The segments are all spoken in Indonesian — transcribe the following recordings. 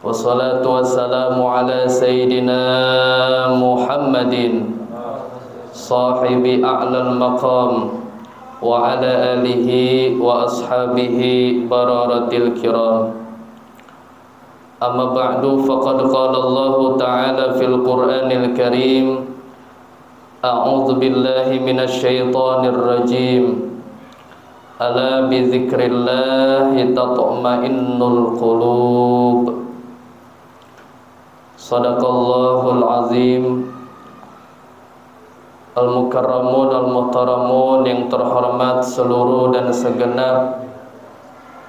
Wassalatu wassalamu ala sayyidina Muhammadin sahibi a'lal maqam wa ala alihi wa ashabihi bararatil kiram. Amma ba'du, faqad qala Allah ta'ala fil Qur'anil Karim, a'udzu billahi minasy syaithanir rajim. Ala bi dzikrillahi tatma'innul qulub. Sadaqallahul azim. Al-mukarramun al-muhtaramun yang terhormat seluruh dan segenap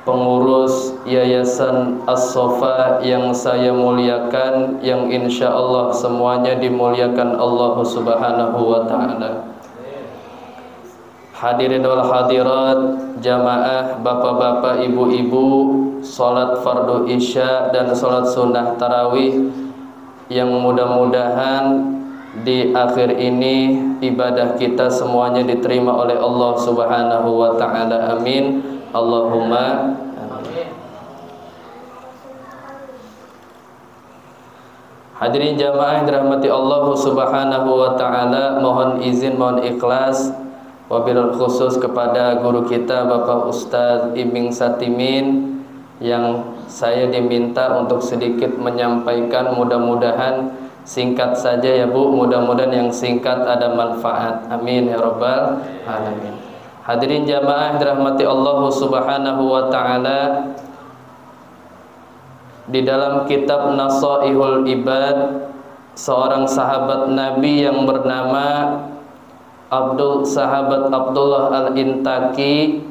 pengurus Yayasan As-Sofa yang saya muliakan, yang insyaallah semuanya dimuliakan Allah Subhanahu wa ta'ala. Hadirin wal hadirat, jamaah, bapak-bapak, ibu-ibu, salat fardu isya dan salat sunnah tarawih, yang mudah-mudahan di akhir ini ibadah kita semuanya diterima oleh Allah Subhanahu wa ta'ala. Amin. Allahumma amin. Hadirin jamaah yang dirahmati Allah Subhanahu wa ta'ala, mohon izin, mohon ikhlas, wabil khusus kepada guru kita Bapak Ustadz Ibing Satimin, yang saya diminta untuk sedikit menyampaikan. Mudah-mudahan singkat saja ya Bu, mudah-mudahan yang singkat ada manfaat. Amin ya rabbal alamin. Hadirin jamaah dirahmati Allah Subhanahu wa ta'ala, di dalam kitab Nasaihul Ibad, seorang sahabat Nabi yang bernama Sahabat Abdullah Al-Intaki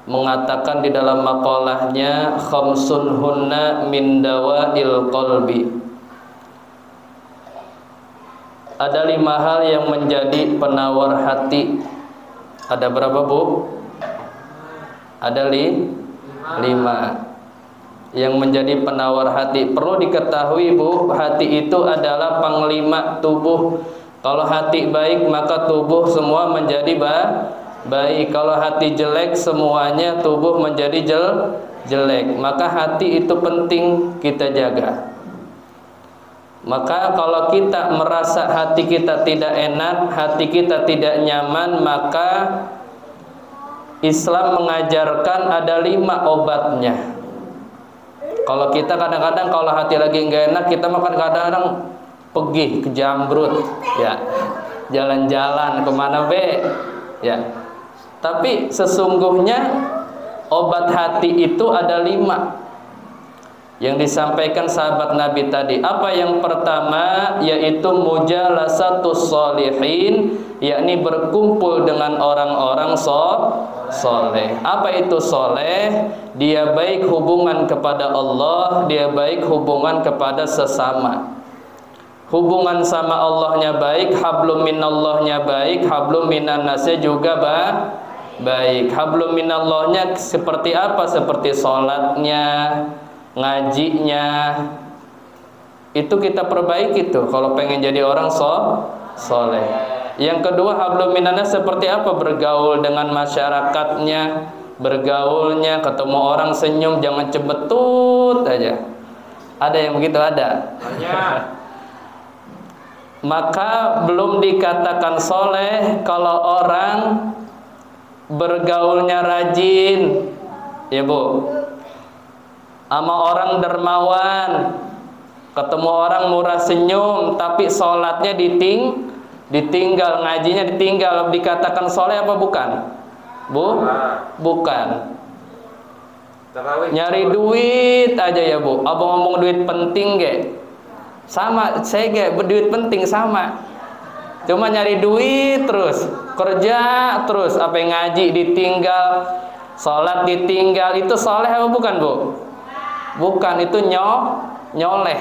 mengatakan di dalam maqalahnya, khamsun hunna min dawa'il qalbi. Ada 5 hal yang menjadi penawar hati. Ada berapa Bu? Ada 5 yang menjadi penawar hati. Perlu diketahui Bu, hati itu adalah panglima tubuh. Kalau hati baik maka tubuh semua menjadi baik. Kalau hati jelek semuanya tubuh menjadi jelek. Maka hati itu penting kita jaga. Maka kalau kita merasa hati kita tidak enak, hati kita tidak nyaman, maka Islam mengajarkan ada 5 obatnya. Kalau kita kadang-kadang kalau hati lagi nggak enak, kita makan kadang-kadang pergi ke Jambrut, ya, jalan-jalan kemana ya. Tapi sesungguhnya obat hati itu ada 5 yang disampaikan sahabat Nabi tadi. Apa yang pertama? Yaitu mujalasatus sholihin, yakni berkumpul dengan orang-orang soleh. Apa itu soleh? Dia baik hubungan kepada Allah, dia baik hubungan kepada sesama. Hubungan sama Allahnya baik, hablum minallahnya baik, hablum minannasnya juga baik. Hablum minallahnya seperti apa? Seperti sholatnya, ngajinya, itu kita perbaiki tuh kalau pengen jadi orang soleh. Yang kedua, hablum minannas seperti apa? Bergaul dengan masyarakatnya, bergaulnya, ketemu orang senyum, jangan cebetut aja. Ada yang begitu? Ada. Maka belum dikatakan soleh kalau orang bergaulnya rajin, ya Bu, sama orang dermawan, ketemu orang murah senyum, tapi sholatnya ditinggal, ngajinya ditinggal, dikatakan soleh apa bukan? Bu? Bukan. Nyari duit aja ya Bu. Abang ngomong duit penting ge, sama saya ge, duit penting sama. Cuma nyari duit terus, kerja terus, apa yang ngaji ditinggal, sholat ditinggal, itu soleh apa bukan Bu? Bukan, itu nyoleh.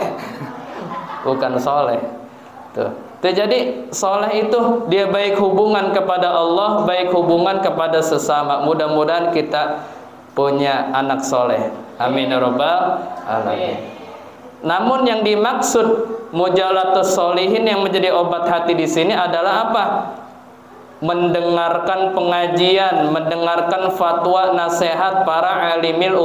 Bukan soleh. Tuh. Jadi soleh itu dia baik hubungan kepada Allah, baik hubungan kepada sesama. Mudah-mudahan kita punya anak soleh. Amin ya rabbal alamin. Namun yang dimaksud mujalatus sholihin yang menjadi obat hati di sini adalah apa? Mendengarkan pengajian, mendengarkan fatwa nasihat para alimil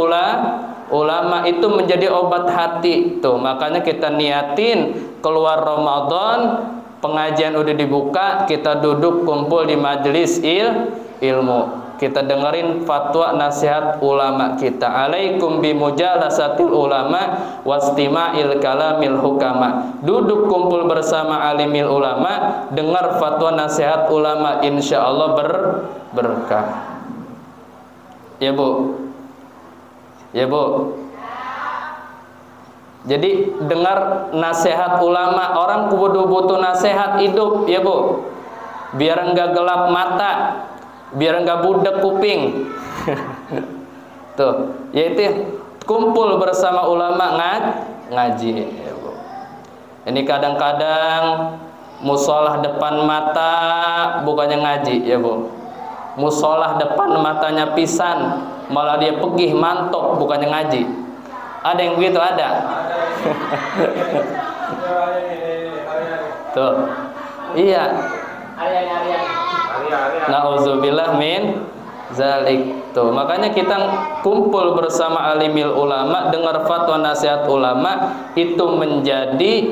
itu menjadi obat hati. Tuh, makanya kita niatin keluar Ramadan, pengajian udah dibuka, kita duduk kumpul di majelis ilmu. Kita dengerin fatwa nasihat ulama kita. Alaikum bimujalasatil ulama wastima'il kalamil hukama. Duduk kumpul bersama alimil ulama, dengar fatwa nasihat ulama, insyaallah berkah. Ya Bu. Ya Bu. Jadi dengar nasihat ulama, orang butuh nasihat hidup, ya Bu. Biar enggak gelap mata, biar enggak budek kuping. Tuh, yaitu kumpul bersama ulama ngaji, ya Bu. Ini kadang-kadang musolah depan mata bukannya ngaji, ya Bu. Musolah depan matanya pisan, malah dia pegih mantok bukannya ngaji. Ada yang begitu, ada. Tuh. Iya. Nauzubillah min zalik. Tuh, makanya kita kumpul bersama alimil ulama, dengar fatwa nasihat ulama, itu menjadi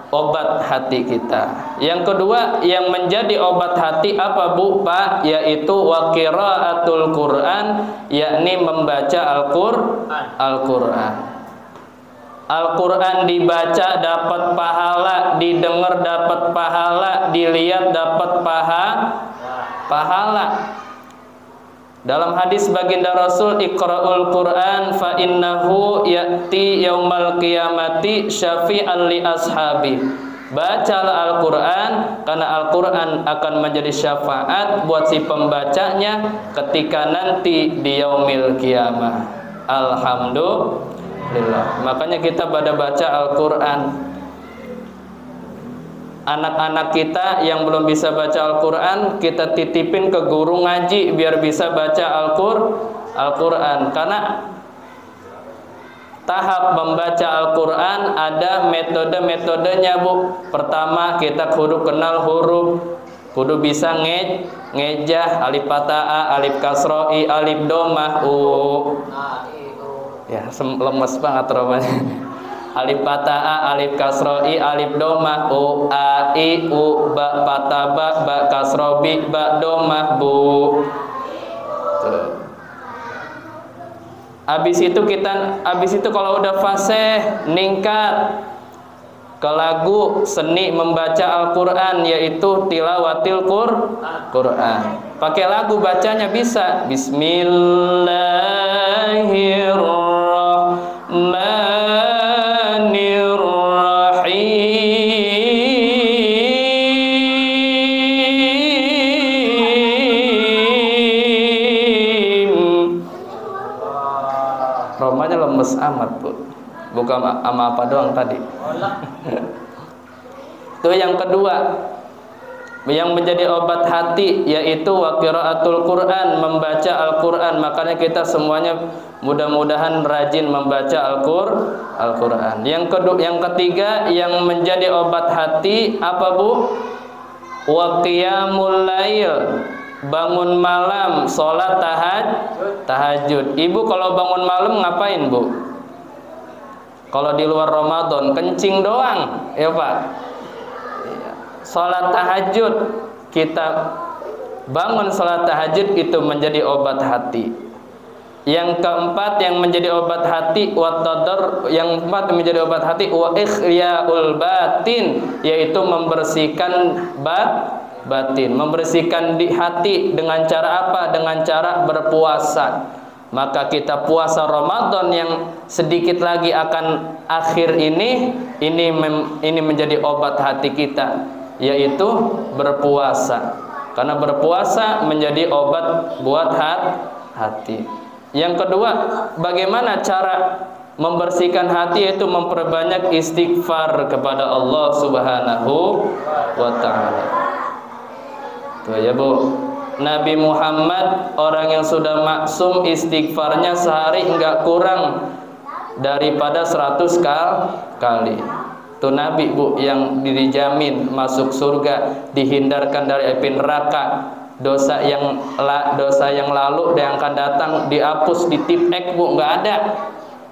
obat hati kita. Yang kedua yang menjadi obat hati apa Bu Pak? Yaitu wa qiraatul Quran, yakni membaca Al-Quran. Al-Quran dibaca dapat pahala, didengar dapat pahala, dilihat dapat pahala. Dalam hadis baginda Rasul, Iqra'ul Quran fa innahu ya'ti yaumal qiyamati syafi'an li ashabi. Bacalah Al-Quran, karena Al-Quran akan menjadi syafaat buat si pembacanya ketika nanti di yaumil qiyamah. Alhamdulillah. Makanya kita pada baca Al-Quran. Anak-anak kita yang belum bisa baca Al-Quran, kita titipin ke guru ngaji biar bisa baca Al-Quran. Karena tahap membaca Al-Quran ada metode-metodenya Bu. Pertama kita kudu kenal huruf, kudu bisa ngejah, alif fathah, alif kasroh, alif domah, ya lemes banget romanya. Alif fathah, alif kasroh, alif domah, a, i, u, ba fathah, ba kasroh, ba domah, bu. Tuh. Habis itu kalau udah fasih ningkat ke lagu seni membaca Al-Quran, yaitu tilawatil Quran. Pakai lagu bacanya bisa. Bismillahirrahmanirrahim. Romanya lemes amat Bu. Bukan sama apa doang tadi. Itu yang kedua yang menjadi obat hati, yaitu wa qiraatul Quran, membaca Al-Quran. Makanya kita semuanya mudah-mudahan rajin membaca Al-Quran. Yang ketiga yang menjadi obat hati apa Bu? Wa qiyamul lail, bangun malam, sholat tahajud. Ibu kalau bangun malam ngapain Bu? Kalau di luar Ramadan kencing doang, ya Pak. Sholat tahajud, kita bangun sholat tahajud, itu menjadi obat hati. Yang keempat yang menjadi obat hati wa ikhlyaul batin, yaitu membersihkan batin, membersihkan di hati. Dengan cara apa? Dengan cara berpuasa. Maka kita puasa Ramadan yang sedikit lagi akan akhir ini menjadi obat hati kita, yaitu berpuasa. Karena berpuasa menjadi obat buat hati. Yang kedua, bagaimana cara membersihkan hati, yaitu memperbanyak istighfar kepada Allah Subhanahu wa ta'ala. Tuh ya Bu, Nabi Muhammad orang yang sudah maksum, istighfarnya sehari enggak kurang daripada 100 kali. Itu Nabi Bu yang dijamin masuk surga, dihindarkan dari api neraka. Dosa yang lalu dan yang akan datang dihapus, ditipek Bu, enggak ada.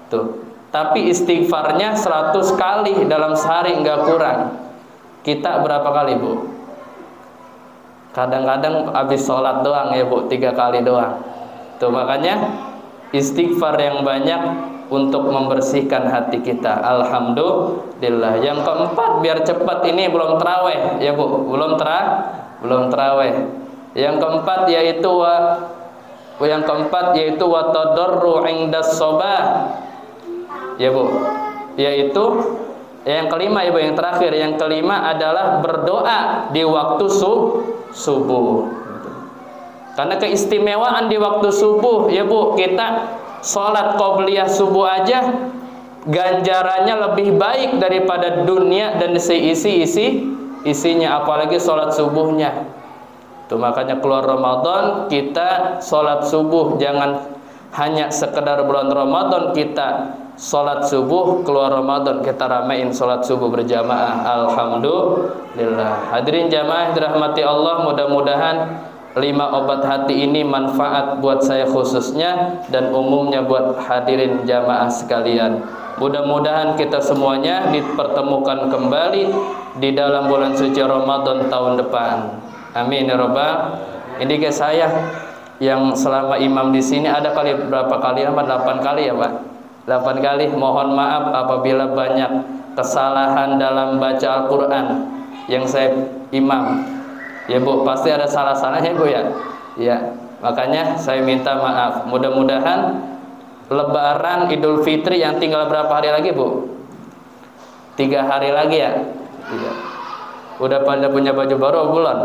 Tuh. Tapi istighfarnya 100 kali dalam sehari nggak kurang. Kita berapa kali, Bu? Kadang-kadang habis sholat doang ya, Bu, 3 kali doang. Tuh, makanya istighfar yang banyak untuk membersihkan hati kita. Alhamdulillah. Yang keempat, biar cepat, ini belum tarawih ya, Bu. Belum tarawih. Yang keempat yaitu wa tadarru 'indas shabah. Ya, Bu. Yaitu yang kelima ya, Bu, yang terakhir. Yang kelima adalah berdoa di waktu subuh. Karena keistimewaan di waktu subuh ya, Bu, kita sholat qobliyah subuh aja ganjarannya lebih baik daripada dunia dan isinya, apalagi sholat subuhnya. Tuh, makanya keluar Ramadan kita sholat subuh, jangan hanya sekedar bulan Ramadan kita sholat subuh, keluar Ramadan kita ramein sholat subuh berjamaah. Alhamdulillah. Hadirin jamaah dirahmati Allah, mudah-mudahan 5 obat hati ini manfaat buat saya khususnya dan umumnya buat hadirin jamaah sekalian. Mudah-mudahan kita semuanya dipertemukan kembali di dalam bulan suci Ramadan tahun depan. Amin ya rabbal. Ini ke saya yang selama imam di sini ada kali berapa kali? 8 kali ya, Pak. 8 kali. Mohon maaf apabila banyak kesalahan dalam baca Al-Qur'an yang saya imam. Ya, Bu, pasti ada salah-salahnya, Bu, ya. Ya, makanya saya minta maaf. Mudah-mudahan Lebaran Idul Fitri yang tinggal berapa hari lagi, Bu? 3 hari lagi ya. Iya. Udah pada punya baju baru bulan.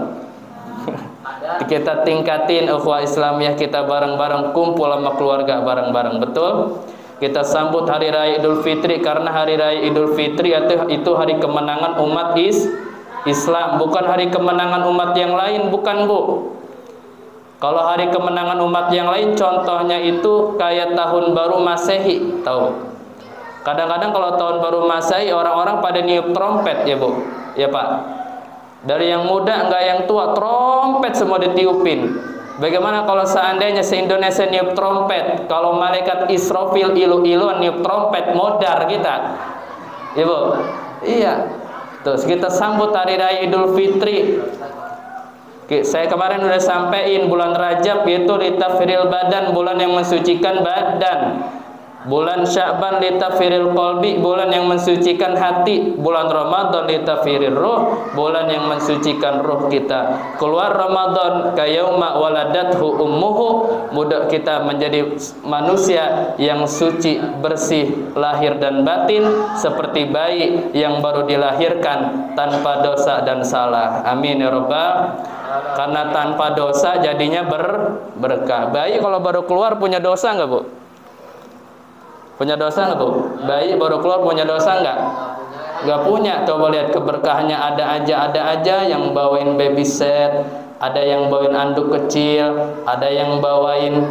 Kita tingkatin ukhuwah Islamiyah kita bareng-bareng, kumpul sama keluarga bareng-bareng, betul? Kita sambut hari raya Idul Fitri, karena hari raya Idul Fitri itu hari kemenangan umat Islam, bukan hari kemenangan umat yang lain, bukan, Bu. Kalau hari kemenangan umat yang lain contohnya itu kayak tahun baru Masehi, tahu? Kadang-kadang kalau tahun baru Masehi orang-orang pada niup trompet ya, Bu. Ya, Pak. Dari yang muda enggak yang tua, trompet semua ditiupin. Bagaimana kalau seandainya se-Indonesia niup trompet? Kalau malaikat Israfil ilu-iluan niup trompet, modar kita. Ya, Bu. Iya. Terus kita sambut hari raya Idul Fitri. Saya kemarin udah sampein bulan Rajab yaitu litafiril badan, bulan yang mensucikan badan. Bulan Sya'ban litafiril qalbi, bulan yang mensucikan hati. Bulan Ramadan litafiril ruh, bulan yang mensucikan ruh kita. Keluar Ramadan kayauma waladathu ummuhu, mudah kita menjadi manusia yang suci, bersih lahir dan batin, seperti bayi yang baru dilahirkan tanpa dosa dan salah. Amin ya rabbal. Karena tanpa dosa jadinya berkah. Bayi kalau baru keluar punya dosa enggak, Bu? Punya dosa nggak, Bu? Bayi baru keluar punya dosa nggak? Nggak punya. Coba lihat keberkahannya, ada aja yang bawain baby set, ada yang bawain anduk kecil, ada yang bawain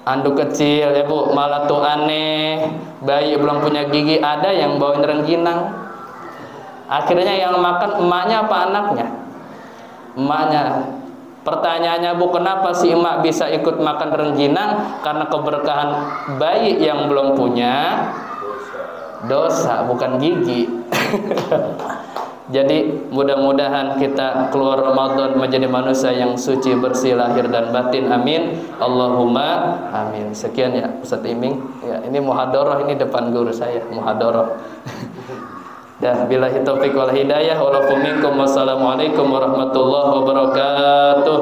anduk kecil ya, Bu. Malah tuh aneh, bayi belum punya gigi, ada yang bawain rengginang. Akhirnya yang makan emaknya apa anaknya? Emaknya. Pertanyaannya, Bu, kenapa si emak bisa ikut makan rengginang? Karena keberkahan bayi yang belum punya dosa, bukan gigi. Jadi mudah-mudahan kita keluar Ramadan menjadi manusia yang suci, bersih lahir dan batin. Amin. Allahumma amin. Sekian ya Ustaz Iming. Ya, ini muhadharah, ini depan guru saya, muhadharah. Dah, billahi taufik wal hidayah. Wassalamualaikum warahmatullahi wabarakatuh.